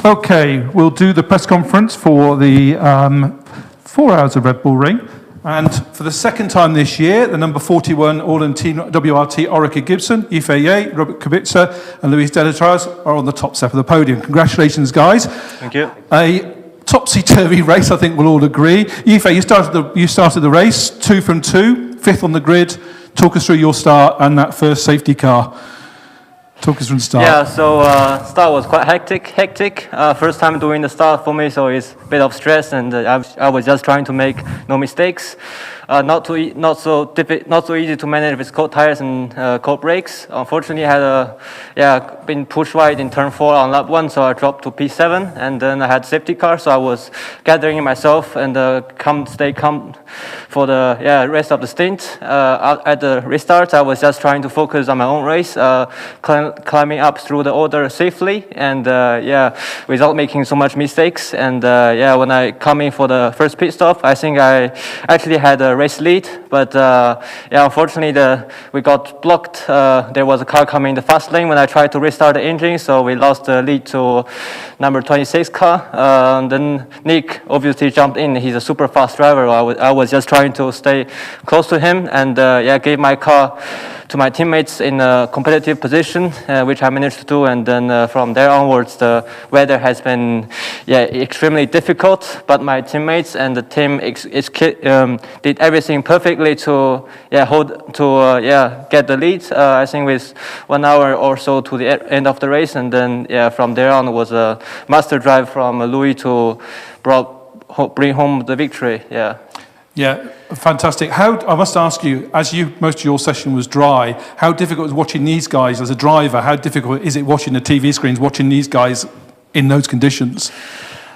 Okay, we'll do the press conference for the 4 hours of Red Bull Ring. And for the second time this year, the number 41 All-in WRT Orica Gibson, Yifei, Robert Kubica, and Luis Delatraz are on the top step of the podium. Congratulations, guys. Thank you. A topsy-turvy race, I think we'll all agree. Yifei, you started the race, 2 from 2, 5th on the grid. Talk us through your start and that first safety car. Talk us from the start. Yeah, so start was quite hectic. First time doing the start for me, so it's a bit of stress, and I was just trying to make no mistakes. Not so easy to manage with cold tires and cold brakes. Unfortunately, I had been pushed wide in turn 4 on lap 1, so I dropped to P7, and then I had safety car, so I was gathering myself and stay calm for the rest of the stint. At the restart, I was just trying to focus on my own race, climbing up through the order safely, and without making so much mistakes. And when I come in for the first pit stop, I think I actually had a race lead, but unfortunately we got blocked. There was a car coming in the fast lane when I tried to restart the engine, so we lost the lead to number 26 car. Then Nick obviously jumped in. He's a super fast driver. I was just trying to stay close to him and gave my car to my teammates in a competitive position, which I managed to do. And then from there onwards, the weather has been extremely difficult. But my teammates and the team did everything perfectly to get the lead. I think with 1 hour or so to the end of the race, and then from there on was a master drive from Louis to bring home the victory. Yeah, fantastic. I must ask you, as most of your session was dry, how difficult was watching these guys as a driver? How difficult is it watching the TV screens, watching these guys in those conditions?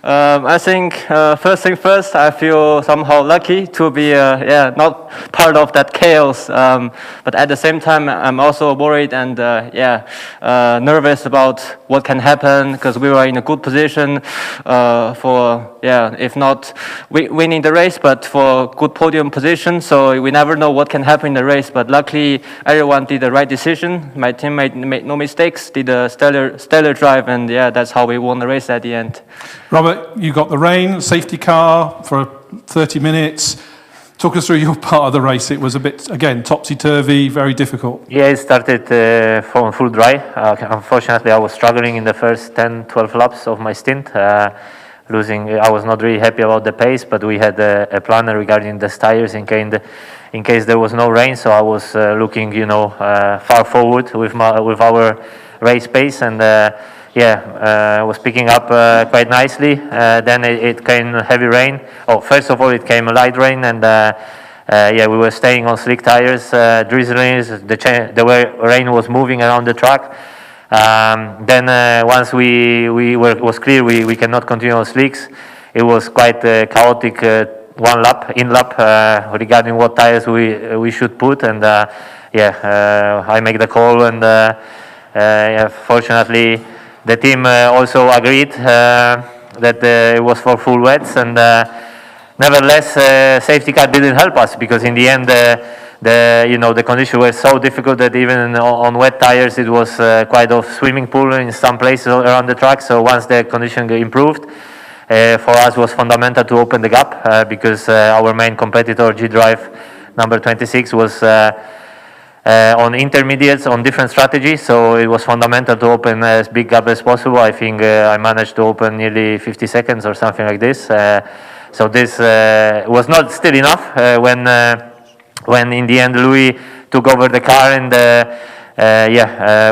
I think first thing first, I feel somehow lucky to be not part of that chaos. But at the same time, I'm also worried and nervous about what can happen, because we were in a good position if not winning the race, but for good podium position. So we never know what can happen in the race. But luckily, everyone did the right decision. My teammate made no mistakes, did a stellar drive, and that's how we won the race at the end. Robert, you got the rain, safety car for 30 minutes. Talk us through your part of the race. It was a bit, again, topsy-turvy, very difficult. Yeah, it started from full dry. Unfortunately, I was struggling in the first 10, 12 laps of my stint. I was not really happy about the pace, but we had a plan regarding the tires in case there was no rain. So I was looking, far forward with our race pace, and was picking up quite nicely. Then it came heavy rain. First of all, it came a light rain, and we were staying on slick tires, drizzling. The rain was moving around the track. Then once was clear we cannot continue on slicks, it was quite chaotic one lap regarding what tires we should put, and I make the call, and fortunately the team also agreed that it was for full wets, and nevertheless safety car didn't help us, because in the end the conditions were so difficult that even on wet tires it was quite a swimming pool in some places around the track. So once the condition improved, for us was fundamental to open the gap, because our main competitor, G-Drive number 26, was on intermediates on different strategies, so it was fundamental to open as big gap as possible. I think I managed to open nearly 50 seconds or something like this. So this was not still enough when in the end Louis took over the car, and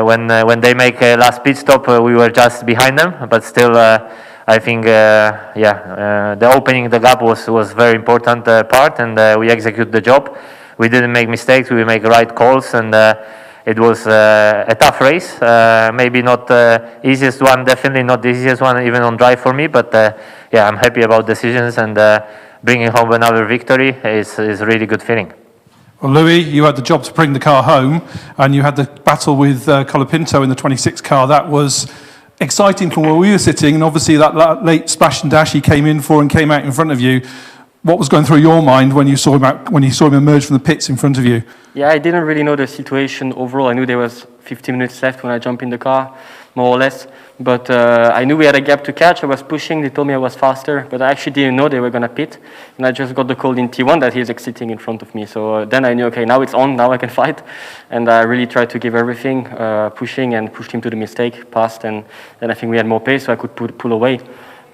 when they make a last pit stop, we were just behind them. But still, I think the opening the gap was very important part, and we executed the job. We didn't make mistakes. We make right calls, and it was a tough race. Maybe not the easiest one. Definitely not the easiest one, even on dry for me. But I'm happy about decisions, and bringing home another victory is a really good feeling. Well, Louis, you had the job to bring the car home, and you had the battle with Colapinto in the 26 car. That was exciting from where we were sitting, and obviously that late splash and dash he came in for and came out in front of you. What was going through your mind when you saw him emerge from the pits in front of you? Yeah, I didn't really know the situation overall. I knew there was 15 minutes left when I jumped in the car. more or less. But I knew we had a gap to catch. I was pushing. They told me I was faster, but I actually didn't know they were going to pit. And I just got the call in T1 that he's exiting in front of me. So then I knew, okay, now it's on. Now I can fight. And I really tried to give everything, pushing and pushed him to the mistake, passed. And then I think we had more pace, so I could pull away.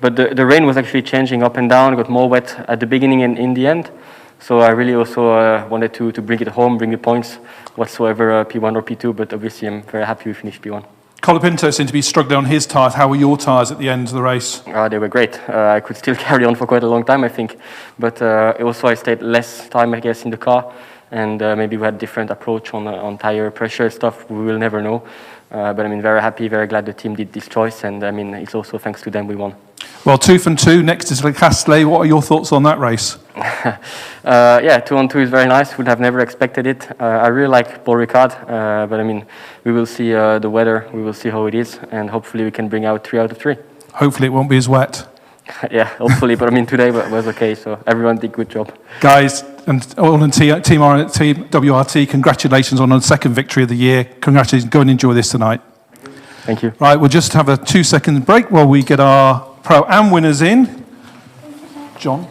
But the rain was actually changing up and down. Got more wet at the beginning and in the end. So I really also wanted to bring it home, bring the points whatsoever, P1 or P2. But obviously, I'm very happy we finished P1. Colapinto seemed to be struggling on his tyres. How were your tyres at the end of the race? They were great. I could still carry on for quite a long time, I think. But also I stayed less time, I guess, in the car. And maybe we had a different approach on tyre pressure stuff. We will never know. But I mean, very happy, very glad the team did this choice. And I mean, it's also thanks to them we won. Well, 2 from 2. Next is Le Castellet. What are your thoughts on that race? Yeah, 2-on-2 is very nice. Would have never expected it. I really like Paul Ricard, but I mean, we will see the weather. We will see how it is, and hopefully we can bring out 3 out of 3. Hopefully it won't be as wet. Yeah, hopefully. But I mean, today was okay, so everyone did a good job. Guys, and all in Team WRT, congratulations on the second victory of the year. Congratulations. Go and enjoy this tonight. Thank you. Right, we'll just have a 2-second break while we get our Pro-Am winners in. John?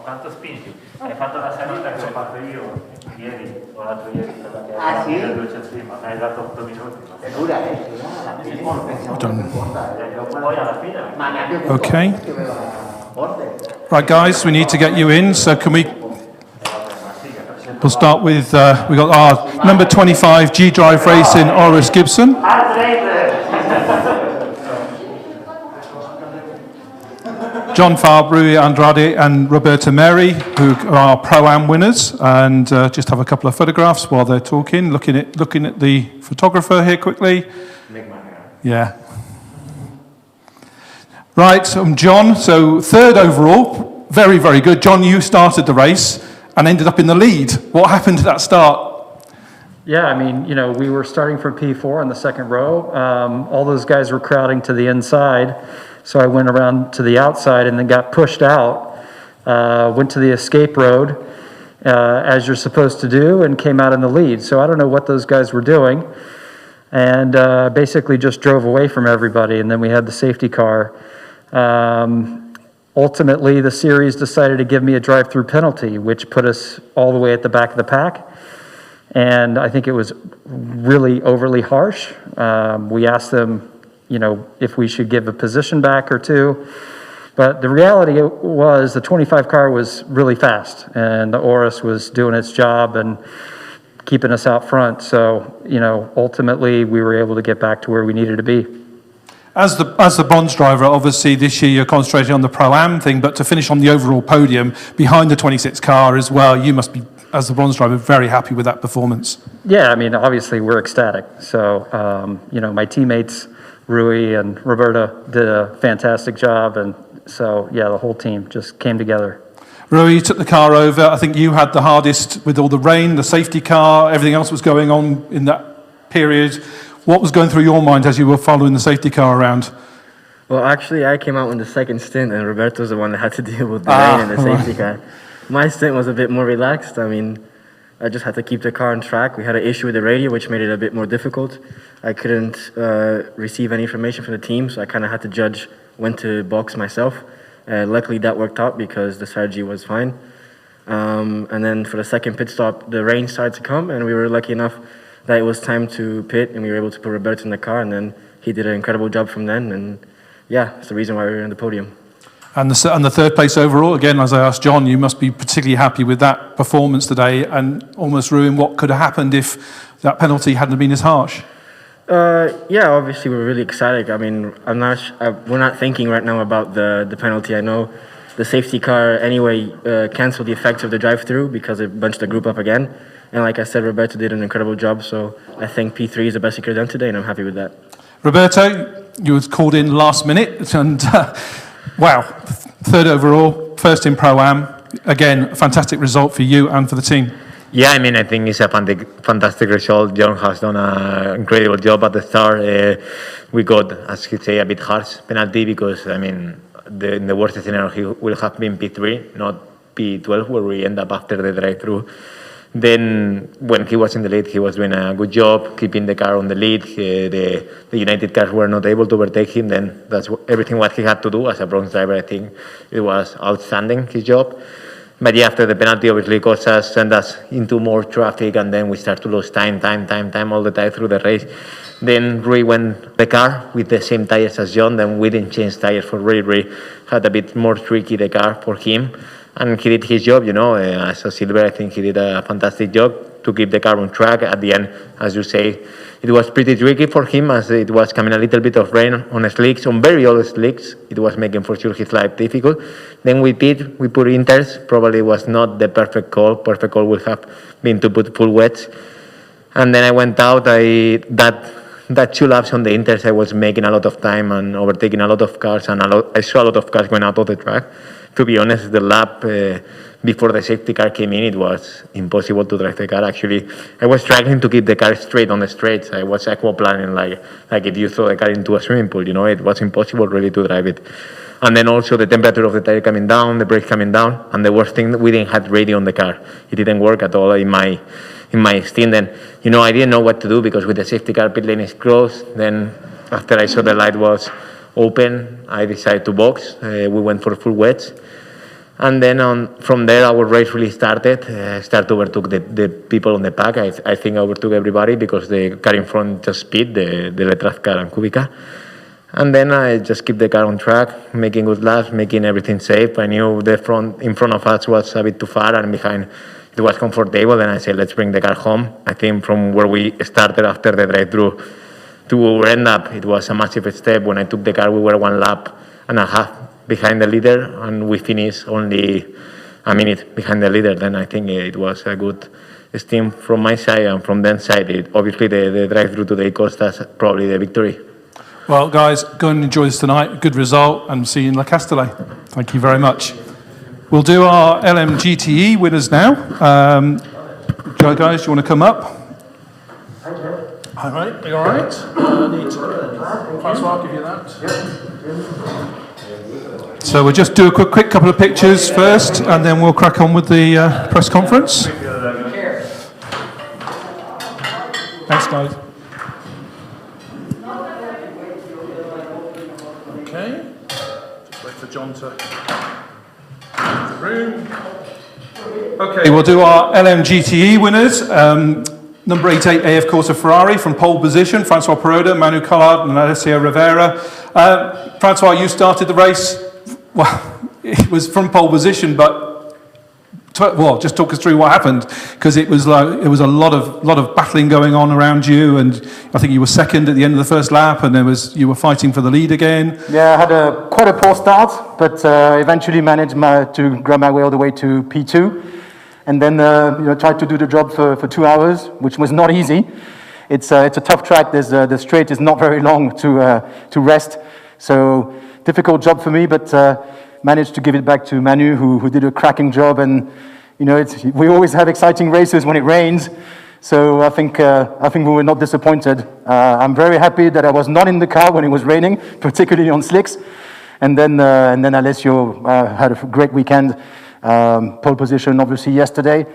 Tanto spinti. Hai fatto la salita che ho fatto io ieri o l'altro ieri. Ah, sì? Hai dato 8 minuti. È dura, alla fine Poi alla fine. Ma ne abbiamo Okay. forte. Right, guys, we need to get you in. So can we... We'll start with, we got our number 25 G-Drive Racing, Oris Gibson. John Fabry, Andrade and Roberta Mary, who are Pro-Am winners. And just have a couple of photographs while they're talking, looking at the photographer here quickly. Yeah. Right, I'm John. So third overall, very, very good. John, you started the race and ended up in the lead. What happened at that start? Yeah, I mean, you know, we were starting from P4 in the second row. All those guys were crowding to the inside. So I went around to the outside and then got pushed out, went to the escape road, as you're supposed to do, and came out in the lead. So I don't know what those guys were doing, and basically just drove away from everybody. And then we had the safety car. Ultimately, the series decided to give me a drive-through penalty, which put us all the way at the back of the pack. And I think it was really overly harsh. We asked them, you know, if we should give a position back or two. But the reality was the 25 car was really fast, and the Oris was doing its job and keeping us out front. So, you know, ultimately we were able to get back to where we needed to be. As the bronze driver, obviously this year you're concentrating on the Pro-Am thing, but to finish on the overall podium behind the 26 car as well, you must be, as the bronze driver, very happy with that performance. Yeah, I mean, obviously we're ecstatic. So, you know, my teammates, Rui and Roberta, did a fantastic job. And so, yeah, the whole team just came together. Rui, you took the car over. I think you had the hardest with all the rain, the safety car, everything else was going on in that period. What was going through your mind as you were following the safety car around? Well, actually, I came out in the second stint, and Roberto was the one that had to deal with the rain and the safety car. My stint was a bit more relaxed. I mean, I just had to keep the car on track. We had an issue with the radio, which made it a bit more difficult. I couldn't receive any information from the team, so I kind of had to judge when to box myself. Luckily, that worked out because the strategy was fine. And then for the second pit stop, the rain started to come, and we were lucky enough that it was time to pit, and we were able to put Roberto in the car, and then he did an incredible job from then. And yeah, it's the reason why we were in the podium. And the third place overall, again, as I asked John, you must be particularly happy with that performance today and almost ruin what could have happened if that penalty hadn't been as harsh. Yeah, obviously we're really excited. I mean, we're not thinking right now about the penalty. I know the safety car anyway canceled the effects of the drive-through because it bunched the group up again. And like I said, Roberto did an incredible job. So I think P3 is the best he could have done today, and I'm happy with that. Roberto, you were called in last minute, and wow, third overall, first in Pro-Am. Again, a fantastic result for you and for the team. Yeah, I mean, I think it's a fantastic result. John has done an incredible job at the start. We got, as he say, a bit harsh penalty because, I mean, in the worst scenario, he will have been P3, not P12, where we end up after the drive-through. Then when he was in the lead, he was doing a good job keeping the car on the lead. The United cars were not able to overtake him. Then that's everything what he had to do as a bronze driver. I think it was outstanding, his job. But yeah, after the penalty, obviously caused us, sent us into more traffic, and then we start to lose time all the time through the race. Then Rui went the car with the same tires as John. Then we didn't change tires for Rui. Rui had a bit more tricky the car for him. And he did his job, you know. As a silver, I think he did a fantastic job to keep the car on track. At the end, as you say, it was pretty tricky for him as it was coming a little bit of rain on slicks, on very old slicks. It was making for sure his life difficult. Then we put inters. Probably was not the perfect call. Perfect call would have been to put full wets. And then I went out. That 2 laps on the inters, I was making a lot of time and overtaking a lot of cars, and I saw a lot of cars going out of the track. To be honest, the lap before the safety car came in, it was impossible to drive the car. Actually, I was struggling to keep the car straight on the straights. I was aquaplaning, like if you throw the car into a swimming pool, you know, it was impossible really to drive it. And then also the temperature of the tire coming down, the brakes coming down, and the worst thing, we didn't have radio on the car. It didn't work at all in my stint. Then, you know, I didn't know what to do because with the safety car, pit lane is closed. Then after I saw the light was open, I decided to box. We went for full wets. And then from there, our race really started. Start overtook the people on the pack. I think I overtook everybody because the car in front just speed, the Letras car and Kubica. And then I just keep the car on track, making good laps, making everything safe. I knew the front in front of us was a bit too far, and behind it was comfortable. And I said, let's bring the car home. I think from where we started after the drive-through to end up, it was a massive step. When I took the car, we were 1.5 laps behind the leader, and we finished only a minute behind the leader. Then I think it was a good stint from my side, and from their side, obviously the drive-through today cost us probably the victory. Well, guys, go and enjoy this tonight. Good result, and see you in La Castellet. Thank you very much. We'll do our LMGTE winners now. Guys, you want to come up? All right, are you all right? Francois, I'll give you that. So we'll just do a quick couple of pictures first, and then we'll crack on with the press conference. Thanks, guys. Okay. Just wait for John to leave the room. Okay, we'll do our LMGTE winners. Number 88 AF Corsa Ferrari from pole position, Francois Peroda, Manu Collard and Alessio Rivera. Francois, you started the race. Well, it was from pole position, but just talk us through what happened, because it was a lot of battling going on around you, and I think you were second at the end of the first lap, and you were fighting for the lead again. Yeah, I had quite a poor start, but eventually managed to grab my way all the way to P2, and then tried to do the job for 2 hours, which was not easy. It's a tough track. The straight is not very long to rest, so difficult job for me, but managed to give it back to Manu, who did a cracking job. And we always have exciting races when it rains, so I think we were not disappointed. I'm very happy that I was not in the car when it was raining, particularly on slicks. And then Alessio had a great weekend, pole position obviously yesterday,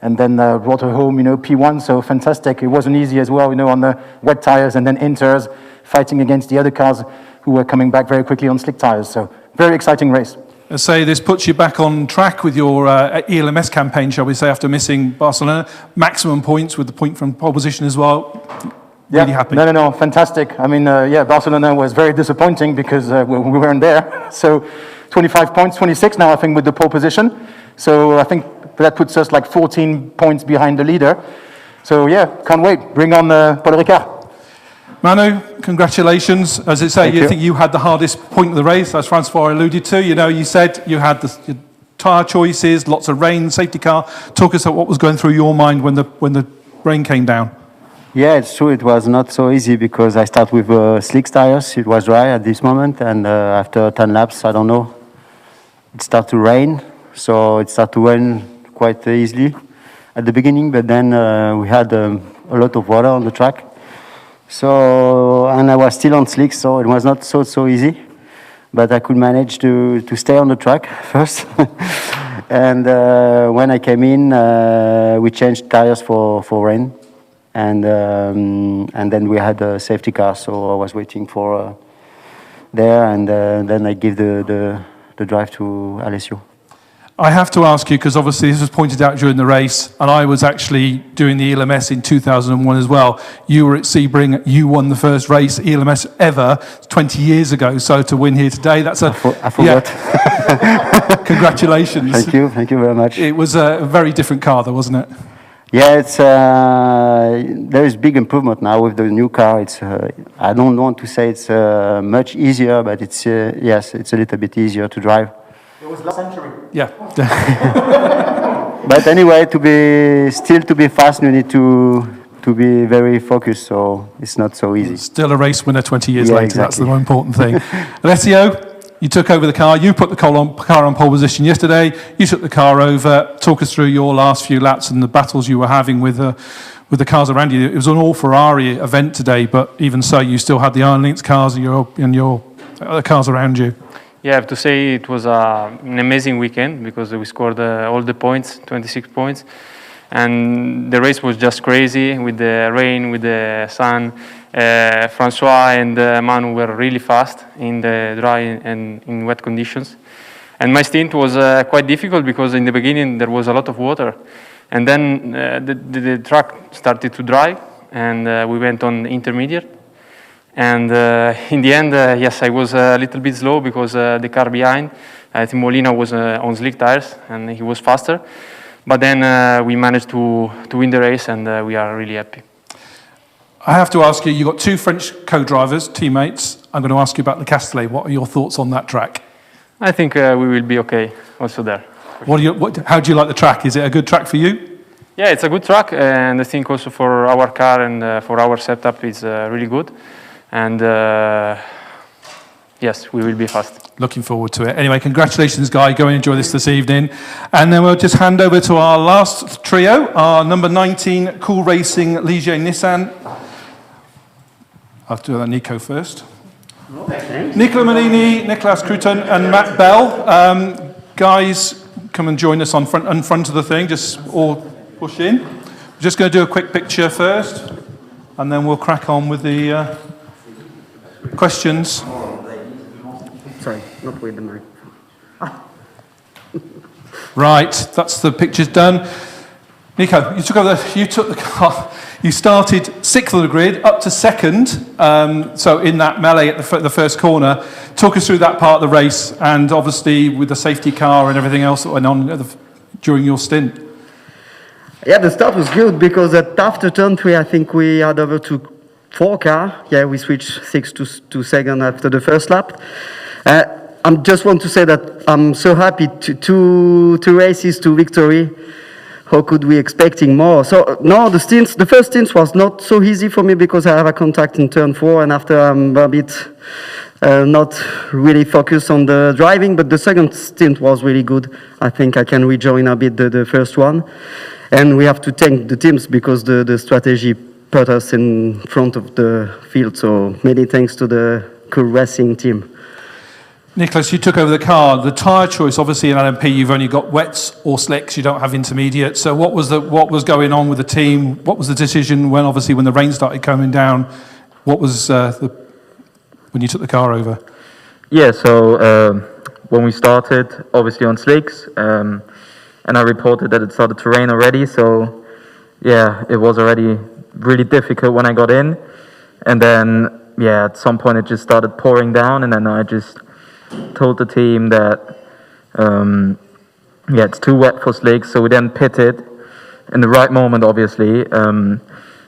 and then brought her home, P1. So fantastic. It wasn't easy as well, on the wet tires, and then inters, fighting against the other cars who were coming back very quickly on slick tires. So very exciting race. I say this puts you back on track with your ELMS campaign, shall we say, after missing Barcelona. Maximum points with the point from pole position as well. Really happy. No, fantastic. I mean, Barcelona was very disappointing because we weren't there. So 25 points, 26 now, I think, with the pole position. So I think that puts us like 14 points behind the leader. So can't wait. Bring on Paul Ricard. Manu, congratulations. As I say, you think you had the hardest point of the race, as Francois alluded to. You said you had the tyre choices, lots of rain, safety car. Talk us about what was going through your mind when the rain came down. Yeah, it's true. It was not so easy because I start with slick tires. It was dry at this moment, and after 10 laps, I don't know, it started to rain. So it started to rain quite easily at the beginning, but then we had a lot of water on the track. So, and I was still on slicks, so it was not so easy. but I could manage to stay on the track first. And when I came in, we changed tires for rain, and then we had a safety car, so I was waiting for there, and then I give the drive to Alessio. I have to ask you, because obviously this was pointed out during the race, and I was actually doing the ELMS in 2001 as well. You were at Sebring, you won the first race ELMS ever 20 years ago, so to win here today, that's a... I forgot. Yeah. Congratulations. Thank you very much. It was a very different car though, wasn't it? Yeah, it's there is big improvement now with the new car. It's I don't want to say it's much easier, but it's yes, it's a little bit easier to drive. It was last century. Yeah. But anyway, to be fast, you need to be very focused. So it's not so easy. Still a race winner 20 years Yeah, later. exactly. That's the more important thing. Alessio, you took over the car. You put the car on pole position yesterday. You took the car over. Talk us through your last few laps and the battles you were having with the cars around you. It was an all Ferrari event today, but even so, you still had the Iron Lynx cars and your cars around you. Yeah, I have to say it was an amazing weekend because we scored all the points, 26 points. And the race was just crazy with the rain, with the sun. Francois and Manu were really fast in the dry and in wet conditions. And my stint was quite difficult because in the beginning there was a lot of water. And then the track started to dry and we went on intermediate. And in the end, yes, I was a little bit slow because the car behind, I think Molina was on slick tires and he was faster. But then we managed to win the race and we are really happy. I have to ask you, you've got two French co-drivers, teammates. I'm going to ask you about the Castellet. What are your thoughts on that track? I think we will be okay also there. How do you like the track? Is it a good track for you? Yeah, it's a good track, and I think also for our car and for our setup it's really good. And yes, we will be fast. Looking forward to it. Anyway, congratulations, Guy. Go and enjoy this evening. And then we'll just hand over to our last trio, our number 19 Cool Racing Ligier Nissan. I'll do that Nico first. Nicola Manini, Nicolas Cruton, and Matt Bell. Guys, come and join us in front of the thing. Just all push in. We're just going to do a quick picture first, and then we'll crack on with the questions. Sorry, not with the mic. Right, that's the pictures done. Nico, you took the car. You started 6th of the grid, up to 2nd. So in that melee at the first corner, talk us through that part of the race, and obviously with the safety car and everything else that went on during your stint. Yeah, the start was good because after turn 3, I think we had over to 4 car. Yeah, we switched 6 to 2nd after the first lap. I just want to say that I'm so happy two races to victory. How could we expecting more? So no, the first stint was not so easy for me because I have a contact in turn 4, and after I'm a bit not really focused on the driving, but the second stint was really good. I think I can rejoin a bit the first one. And we have to thank the teams because the strategy put us in front of the field. So many thanks to the Cool Racing team. Nicholas, you took over the car. The tyre choice, obviously in LMP, you've only got wets or slicks. You don't have intermediate. So what was going on with the team? What was the decision when the rain started coming down? What was when you took the car over? Yeah, so when we started, obviously on slicks, and I reported that it started to rain already. So yeah, it was already really difficult when I got in, and then yeah, at some point it just started pouring down, and then I just told the team that it's too wet for slicks, so we then pitted in the right moment, obviously,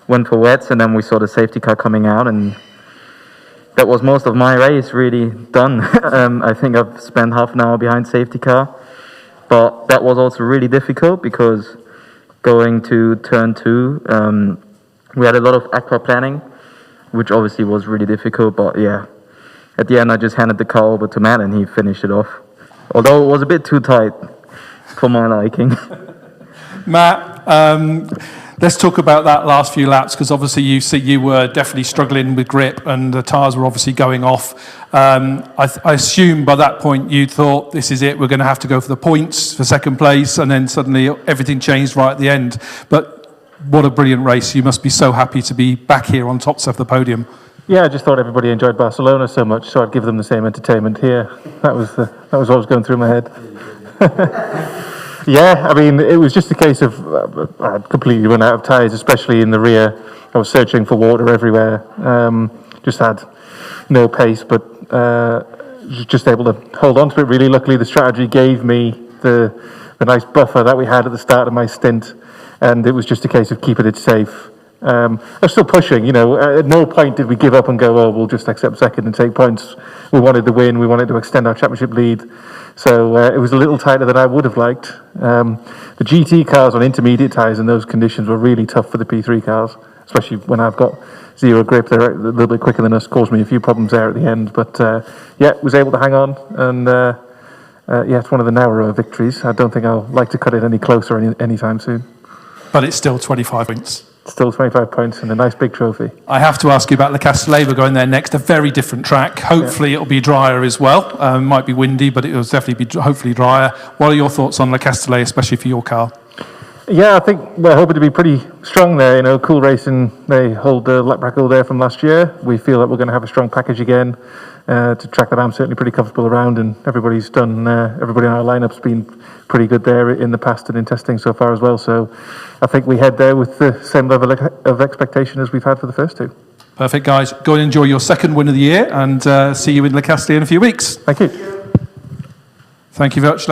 went for wets, and then we saw the safety car coming out, and that was most of my race really done. I think I've spent half an hour behind safety car, but that was also really difficult because going to turn 2, we had a lot of aqua planning, which obviously was really difficult, but yeah. At the end, I just handed the car over to Matt, and he finished it off. Although it was a bit too tight for my liking. Matt, Let's talk about that last few laps, because obviously you were definitely struggling with grip and the tyres were obviously going off. I assume by that point you thought, this is it, we're going to have to go for the points for second place, and then suddenly everything changed right at the end. But what a brilliant race. You must be so happy to be back here on top of the podium. Yeah, I just thought everybody enjoyed Barcelona so much, so I'd give them the same entertainment here. That was what was going through my head. Yeah, I mean, it was just a case of I'd completely run out of tyres, especially in the rear. I was searching for water everywhere. Just had no pace, but just able to hold on to it really. Luckily, the strategy gave me the nice buffer that we had at the start of my stint, and it was just a case of keeping it safe. I was still pushing, at no point did we give up and go, oh, we'll just accept second and take points. We wanted the win, we wanted to extend our championship lead. So it was a little tighter than I would have liked. The GT cars on intermediate tyres in those conditions were really tough for the P3 cars, especially when I've got zero grip. They're a little bit quicker than us, caused me a few problems there at the end. But was able to hang on, and it's one of the narrower victories. I don't think I'll like to cut it any closer anytime soon. But it's still 25 points. Still 25 points and a nice big trophy. I have to ask you about Le Castellet. We're going there next, a very different track. Hopefully it'll be drier as well. Might be windy, but it'll definitely be hopefully drier. What are your thoughts on Le Castellet, especially for your car? Yeah, I think we're hoping to be pretty strong there. Cool Racing, they hold the lap record there from last year. We feel that we're going to have a strong package again. To track that I'm certainly pretty comfortable around, and everybody in our lineup's been pretty good there in the past and in testing so far as well. So I think we head there with the same level of expectation as we've had for the first two. Perfect, guys. Go and enjoy your second win of the year, and see you in Le Castellet in a few weeks. Thank you. Thank you very much.